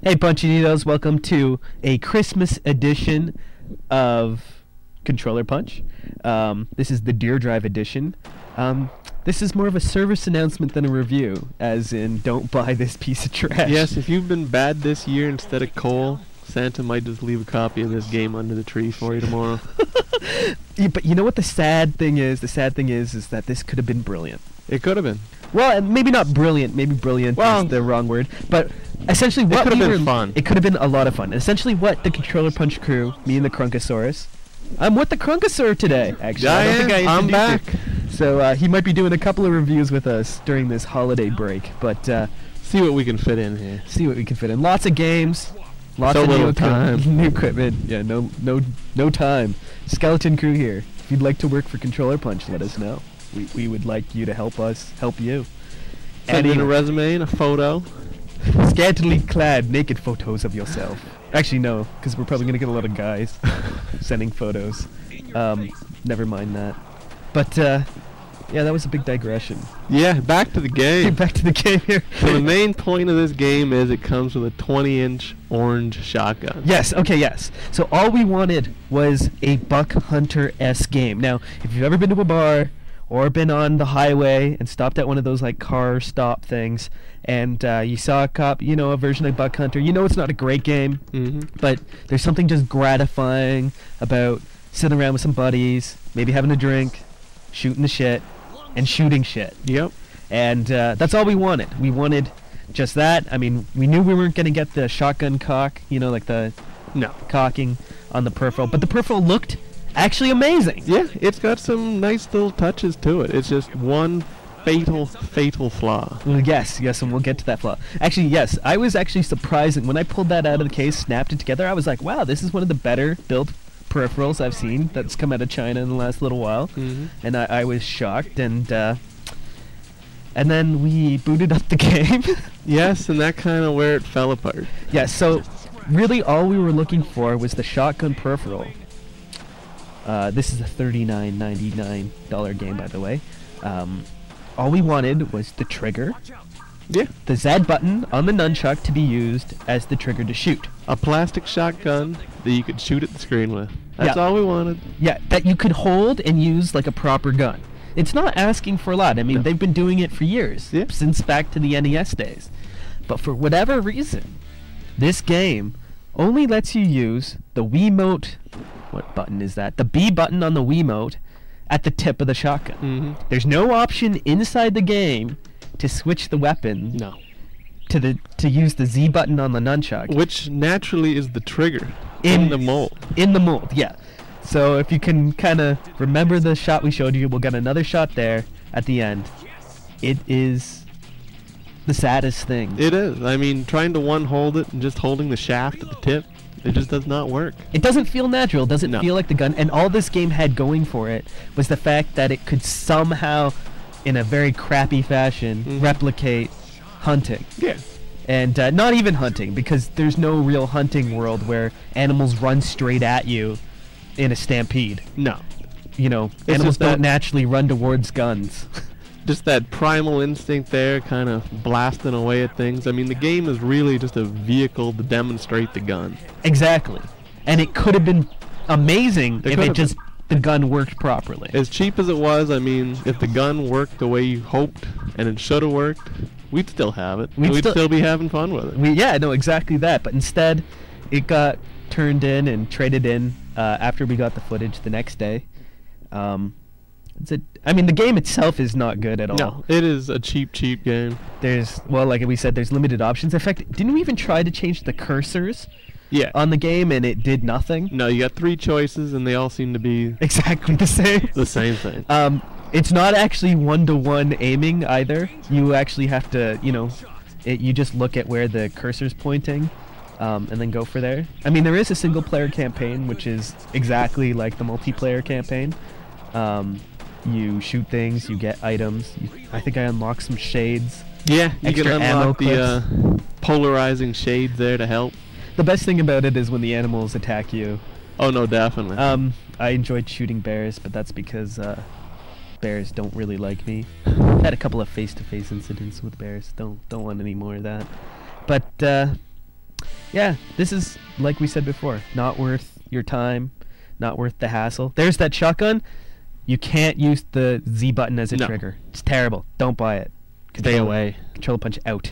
Hey, Punchitos, welcome to a Christmas edition of Controller Punch. This is the Deer Drive edition. This is more of a service announcement than a review, as in, don't buy this piece of trash. Yes, if you've been bad this year instead of Cole, Santa might just leave a copy of this game under the tree for you tomorrow. Yeah, but you know what the sad thing is? The sad thing is that this could have been brilliant. It could have been. Well, maybe not brilliant. Maybe brilliant is the wrong word. But essentially, what it could have been fun. It could have been a lot of fun. Essentially, what the Controller Punch crew, me and the Crunkosaurus. I'm with the Crunkosaur today. Actually, I don't think I I'm back. So he might be doing a couple of reviews with us during this holiday break. But see what we can fit in here. See what we can fit in. Lots of games. Lots so of little time. New equipment. Yeah, no time. Skeleton crew here. If you'd like to work for Controller Punch, let us know. We would like you to help us help you. Send in a resume and a photo. Scantily clad naked photos of yourself. Actually, no, because we're probably going to get a lot of guys sending photos. Never mind that. But, yeah, that was a big digression. Yeah, back to the game. Back to the game here. So the main point of this game is it comes with a 20-inch orange shotgun. Yes, okay, yes. So all we wanted was a Buck Hunter-esque game. Now, if you've ever been to a bar or been on the highway and stopped at one of those like car stop things and you saw a cop, you know, a version of Buck Hunter, you know it's not a great game, but there's something just gratifying about sitting around with some buddies, maybe having a drink, shooting the shit, and shooting shit. Yep. And that's all we wanted. We wanted just that. I mean, we knew we weren't going to get the shotgun cock, you know, like the cocking on the peripheral, but the peripheral looked actually amazing. Yeah, it's got some nice little touches to it. It's just one fatal flaw. Well, yes, and we'll get to that flaw. Actually, yes, I was actually surprised when I pulled that out of the case, snapped it together. I was like, wow, this is one of the better built peripherals I've seen that's come out of China in the last little while. And I was shocked, and then we booted up the game. Yes, and that kind of where it fell apart. Yeah, so really all we were looking for was the shotgun peripheral. This is a $39.99 game, by the way. All we wanted was the trigger. Yeah. The Z button on the nunchuck to be used as the trigger to shoot. A plastic shotgun that you could shoot at the screen with. That's all we wanted. Yeah, that you could hold and use like a proper gun. It's not asking for a lot. I mean, they've been doing it for years, since back to the NES days. But for whatever reason, this game only lets you use the Wiimote. What button is that? The B button on the Wiimote at the tip of the shotgun. There's no option inside the game to switch the weapon to use the Z button on the nunchuck, which naturally is the trigger in the mold. In the mold, yeah. So if you can kind of remember the shot we showed you, we'll get another shot there at the end. It is the saddest thing. It is. I mean, trying to one-hold it and just holding the shaft at the tip, it just does not work. It doesn't feel natural. It doesn't feel like the gun. And all this game had going for it was the fact that it could somehow, in a very crappy fashion, replicate hunting. Yeah. And not even hunting, because there's no real hunting world where animals run straight at you in a stampede. No. You know, animals don't naturally run towards guns. Just that primal instinct there, kind of blasting away at things. I mean, the game is really just a vehicle to demonstrate the gun. Exactly. And it could have been amazing if the gun worked properly. As cheap as it was, I mean, if the gun worked the way you hoped and it should have worked, we'd still have it. We'd still be having fun with it. Yeah, no, exactly that. But instead, it got turned in and traded in after we got the footage the next day. I mean, the game itself is not good at all. No, it is a cheap game. There's, well, like we said, there's limited options. In fact, didn't we even try to change the cursors on the game, and it did nothing? No, you got 3 choices, and they all seem to be exactly the same. The same thing. It's not actually one-to-one aiming either. You actually have to, you know, you just look at where the cursor's pointing, and then go for there. I mean, there is a single-player campaign, which is exactly like the multiplayer campaign. You shoot things, you get items. I think I unlocked some shades. Yeah, you extra can unlock the polarizing shades there to help. The best thing about it is when the animals attack you. Oh no, definitely. I enjoyed shooting bears, but that's because bears don't really like me. Had a couple of face-to-face incidents with bears. Don't want any more of that. But Yeah, this is, like we said before, not worth your time, not worth the hassle. There's that shotgun. You can't use the Z button as a trigger. It's terrible. Don't buy it. Stay away. Controller punch out.